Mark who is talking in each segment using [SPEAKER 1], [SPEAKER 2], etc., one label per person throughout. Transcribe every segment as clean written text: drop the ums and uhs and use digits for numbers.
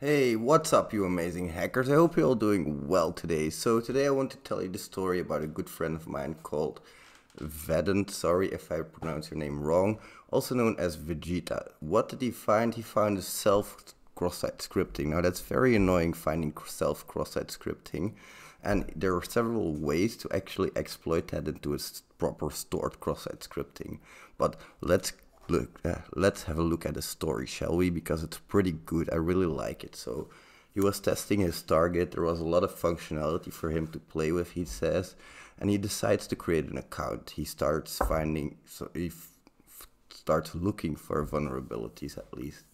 [SPEAKER 1] Hey, what's up, you amazing hackers? I hope you're all doing well today. So today I want to tell you the story about a good friend of mine called Vedant. Sorry if I pronounce your name wrong. Also known as Vegeta. What did he find? He found a self cross-site scripting. Now that's very annoying, finding self cross-site scripting. And there are several ways to actually exploit that into a proper stored cross-site scripting. But let's have a look at the story, shall we? Because it's pretty good. I really like it. So he was testing his target. There was a lot of functionality for him to play with, he says, and he decides to create an account. He starts finding, so he starts looking for vulnerabilities at least.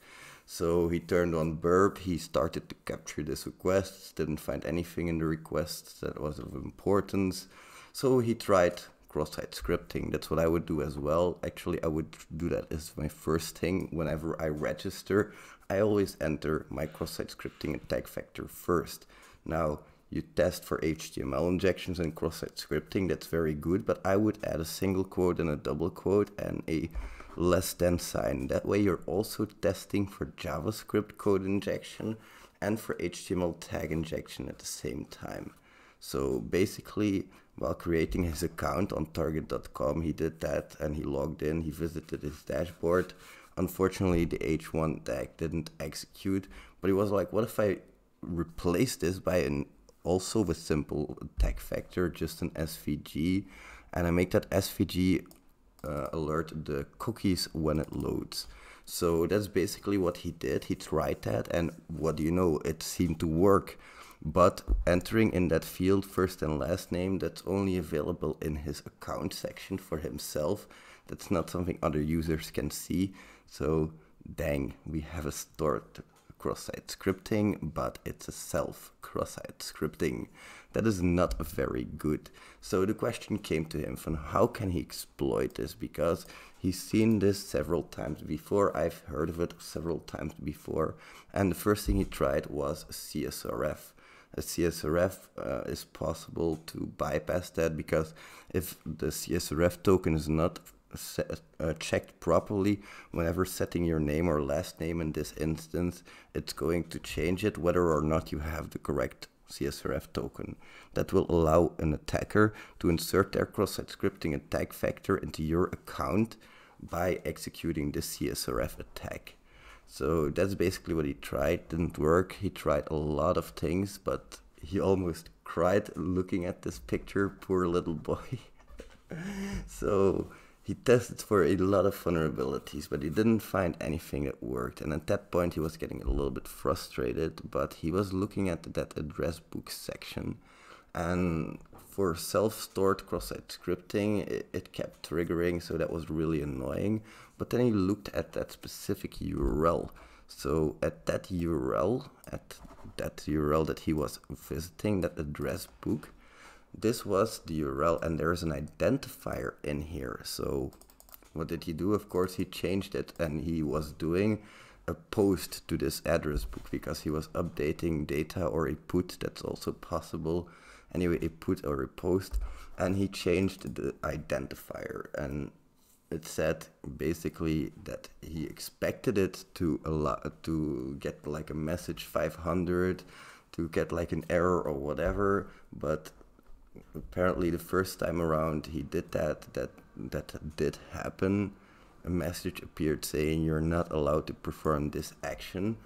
[SPEAKER 1] So he turned on burp, he started to capture this request, didn't find anything in the requests that was of importance. So he tried cross-site scripting. That's what I would do as well. Actually, I would do that as my first thing. Whenever I register, I always enter my cross-site scripting attack vector first. Now, you test for HTML injections and cross-site scripting, that's very good, but I would add a single quote and a double quote and a less than sign. That way you're also testing for JavaScript code injection and for HTML tag injection at the same time. So basically, while creating his account on target.com, he did that and he logged in, he visited his dashboard. Unfortunately, the H1 tag didn't execute, but he was like, what if I replace this by an also with simple tag vector, just an SVG, and I make that SVG alert the cookies when it loads. So that's basically what he did. He tried that, and what do you know, it seemed to work. But entering in that field first and last name, that's only available in his account section for himself. That's not something other users can see. So dang, we have a stored cross-site scripting, but it's a self cross-site scripting. That is not very good. So the question came to him from how can he exploit this, because he's seen this several times before. I've heard of it several times before, and the first thing he tried was CSRF. A CSRF is possible to bypass that, because if the CSRF token is not checked properly, whenever setting your name or last name in this instance, it's going to change it whether or not you have the correct CSRF token. That will allow an attacker to insert their cross-site scripting attack vector into your account by executing the CSRF attack. So that's basically what he tried. Didn't work. He tried a lot of things, but he almost cried looking at this picture, poor little boy. So he tested for a lot of vulnerabilities, but he didn't find anything that worked. And at that point, he was getting a little bit frustrated, but he was looking at that address book section. And for self-stored cross-site scripting, it kept triggering, so that was really annoying. But then he looked at that specific URL. So at that URL, that he was visiting, that address book, this was the URL, and there's an identifier in here. So what did he do? Of course, he changed it, and he was doing a post to this address book because he was updating data, or a put, that's also possible. Anyway, a put or a post, and he changed the identifier, and it said basically that he expected it to get like a message 500, to get like an error or whatever, but apparently the first time around he did that did happen. A message appeared saying you're not allowed to perform this action,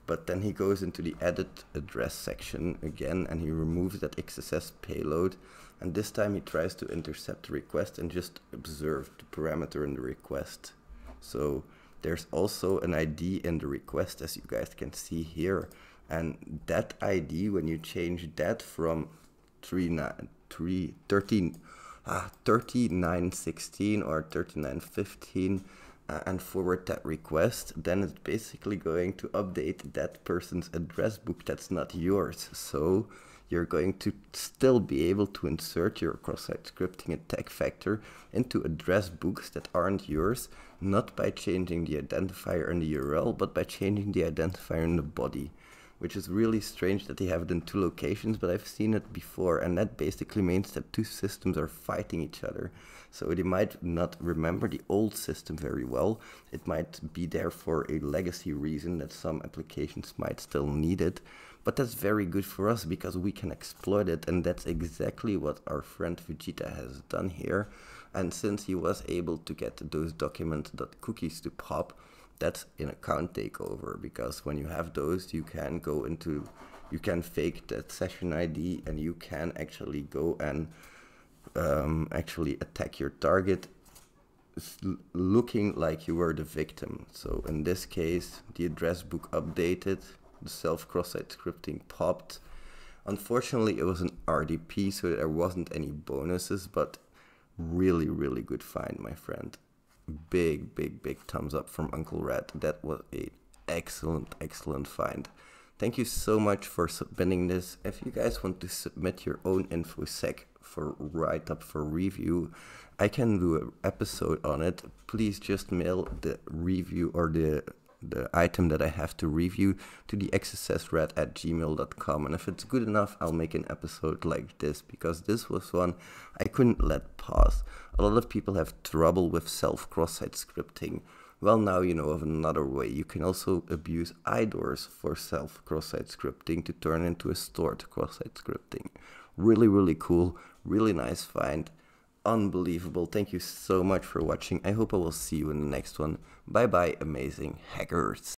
[SPEAKER 1] but then he goes into the edit address section again and he removes that XSS payload, and this time he tries to intercept the request and just observe the parameter in the request. So there's also an ID in the request, as you guys can see here, and that ID, when you change that from 3916 or 3915 and forward that request, then it's basically going to update that person's address book that's not yours. So you're going to still be able to insert your cross-site scripting attack vector into address books that aren't yours, not by changing the identifier in the URL, but by changing the identifier in the body. which is really strange that they have it in 2 locations, but I've seen it before, and that basically means that 2 systems are fighting each other. So they might not remember the old system very well. It might be there for a legacy reason that some applications might still need it, but that's very good for us because we can exploit it, and that's exactly what our friend Vegeta has done here. And since he was able to get those document.cookies to pop, that's an account takeover, because when you have those, you can go into, you can fake that session ID, and you can actually go and actually attack your target looking like you were the victim. So in this case, the address book updated, the self cross-site scripting popped. Unfortunately, it was an RDP, so there wasn't any bonuses, but really, really good find, my friend. Big thumbs up from Uncle Rat. That was a excellent find. Thank you so much for submitting this. If you guys want to submit your own infosec for write-up for review, I can do an episode on it. Please just mail the review or the item that I have to review to the xssrat@gmail.com, and if it's good enough, I'll make an episode like this, because this was one I couldn't let pass. A lot of people have trouble with self cross-site scripting. Well, now you know of another way. You can also abuse IDORs for self cross-site scripting to turn into a stored cross-site scripting. Really cool, really nice find. Unbelievable. Thank you so much for watching. I hope I will see you in the next one. Bye bye, amazing hackers.